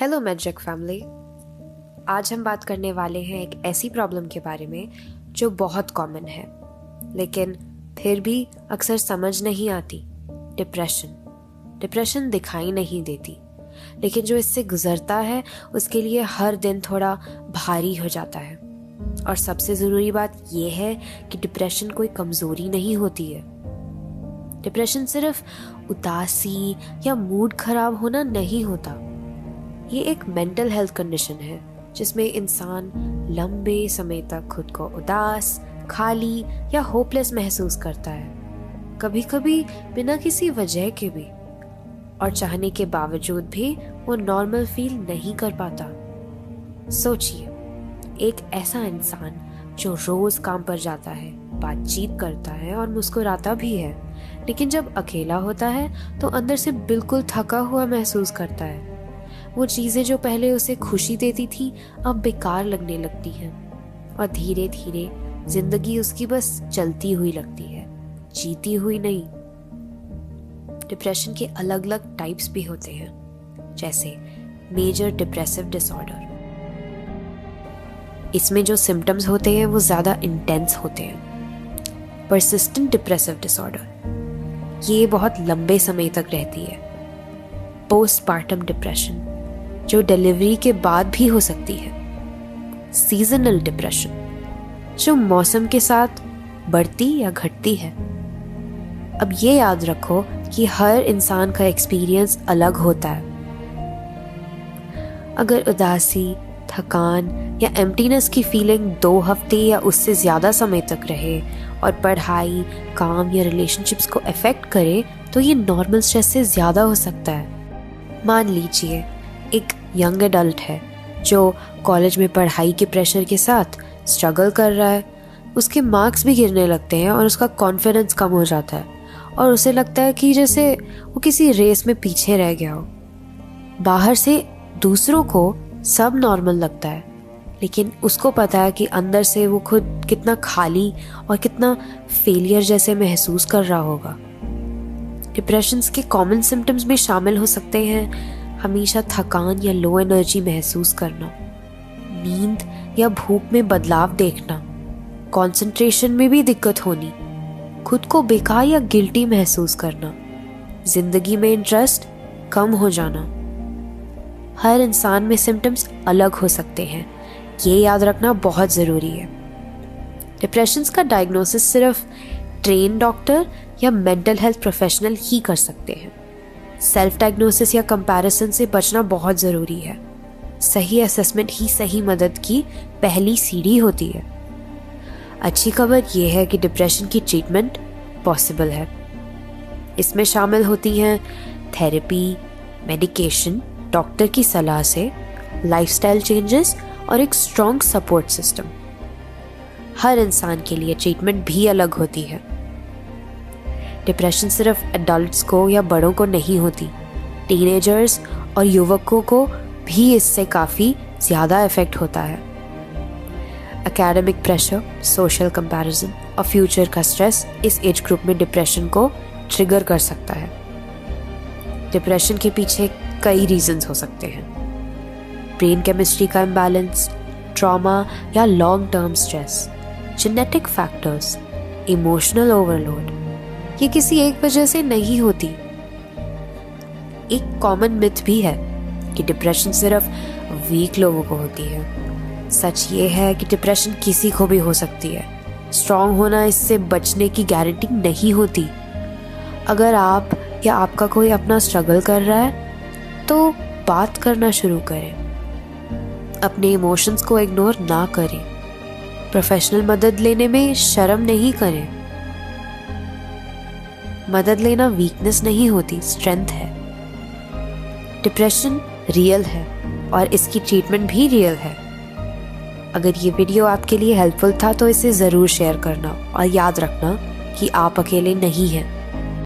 Hello magic family. आज हम बात करने वाले हैं एक ऐसी प्रॉब्लम के बारे में जो बहुत कॉमन है लेकिन फिर भी अक्सर समझ नहीं आती। डिप्रेशन दिखाई नहीं देती, लेकिन जो इससे गुजरता है उसके लिए हर दिन थोड़ा भारी हो जाता है। और सबसे ज़रूरी बात यह है कि डिप्रेशन कोई कमज़ोरी नहीं होती है। डिप्रेशन सिर्फ उदासी या मूड खराब होना नहीं होता। ये एक मेंटल हेल्थ कंडीशन है जिसमें इंसान लंबे समय तक खुद को उदास, खाली या होपलेस महसूस करता है, कभी कभी बिना किसी वजह के भी। और चाहने के बावजूद भी वो नॉर्मल फील नहीं कर पाता। सोचिए, एक ऐसा इंसान जो रोज काम पर जाता है, बातचीत करता है और मुस्कुराता भी है, लेकिन जब अकेला होता है तो अंदर से बिल्कुल थका हुआ महसूस करता है। वो चीजें जो पहले उसे खुशी देती थी अब बेकार लगने लगती हैं और धीरे धीरे जिंदगी उसकी बस चलती हुई लगती है, जीती हुई नहीं। डिप्रेशन के अलग अलग टाइप्स भी होते हैं, जैसे मेजर डिप्रेसिव डिसऑर्डर। इसमें जो सिम्टम्स होते हैं वो ज्यादा इंटेंस होते हैं। परसिस्टेंट डिप्रेसिव डिसऑर्डर, ये बहुत लंबे समय तक रहती है। पोस्टपार्टम डिप्रेशन, जो डिलीवरी के बाद भी हो सकती है। सीजनल डिप्रेशन, जो मौसम के साथ बढ़ती या घटती है। अब ये याद रखो कि हर इंसान का एक्सपीरियंस अलग होता है। अगर उदासी, थकान या एम्प्टीनेस की फीलिंग 2 हफ्ते या उससे ज़्यादा समय तक रहे और पढ़ाई, काम या रिलेशनशिप्स को अफेक्ट करे तो ये नॉर्मल स्ट्रेस से ज़्यादा हो सकता है। मान लीजिए एक यंग एडल्ट है जो कॉलेज में पढ़ाई के प्रेशर के साथ स्ट्रगल कर रहा है। उसके मार्क्स भी गिरने लगते हैं और उसका कॉन्फिडेंस कम हो जाता है और उसे लगता है कि जैसे वो किसी रेस में पीछे रह गया हो। बाहर से दूसरों को सब नॉर्मल लगता है, लेकिन उसको पता है कि अंदर से वो खुद कितना खाली और कितना फेलियर जैसे महसूस कर रहा होगा। डिप्रेशन के कॉमन सिम्टम्स में शामिल हो सकते हैं हमेशा थकान या लो एनर्जी महसूस करना, नींद या भूख में बदलाव देखना, कंसंट्रेशन में भी दिक्कत होनी, खुद को बेकार या गिल्टी महसूस करना, जिंदगी में इंटरेस्ट कम हो जाना। हर इंसान में सिम्टम्स अलग हो सकते हैं, ये याद रखना बहुत ज़रूरी है। डिप्रेशन का डायग्नोसिस सिर्फ ट्रेन डॉक्टर या मेंटल हेल्थ प्रोफेशनल ही कर सकते हैं। सेल्फ डायग्नोसिस या कंपैरिजन से बचना बहुत ज़रूरी है। सही असेसमेंट ही सही मदद की पहली सीढ़ी होती है। अच्छी खबर यह है कि डिप्रेशन की ट्रीटमेंट पॉसिबल है। इसमें शामिल होती हैं थेरेपी, मेडिकेशन, डॉक्टर की सलाह से, लाइफस्टाइल चेंजेस और एक स्ट्रॉन्ग सपोर्ट सिस्टम। हर इंसान के लिए ट्रीटमेंट भी अलग होती है। डिप्रेशन सिर्फ एडल्ट्स को या बड़ों को नहीं होती, टीनेजर्स और युवकों को भी इससे काफ़ी ज़्यादा इफेक्ट होता है। एकेडमिक प्रेशर, सोशल कंपैरिजन और फ्यूचर का स्ट्रेस इस एज ग्रुप में डिप्रेशन को ट्रिगर कर सकता है। डिप्रेशन के पीछे कई रीजंस हो सकते हैं। ब्रेन केमिस्ट्री का इम्बैलेंस, ट्रॉमा या long term stress, genetic factors, emotional overload, ये किसी एक वजह से नहीं होती। एक कॉमन मिथ भी है कि डिप्रेशन सिर्फ वीक लोगों को होती है। सच ये है कि डिप्रेशन किसी को भी हो सकती है। स्ट्रॉन्ग होना इससे बचने की गारंटी नहीं होती। अगर आप या आपका कोई अपना स्ट्रगल कर रहा है तो बात करना शुरू करें। अपने इमोशंस को इग्नोर ना करें। प्रोफेशनल मदद लेने में शर्म नहीं करें। मदद लेना वीकनेस नहीं होती, स्ट्रेंथ है। डिप्रेशन रियल है और इसकी ट्रीटमेंट भी रियल है। अगर ये वीडियो आपके लिए हेल्पफुल था तो इसे ज़रूर शेयर करना और याद रखना कि आप अकेले नहीं हैं।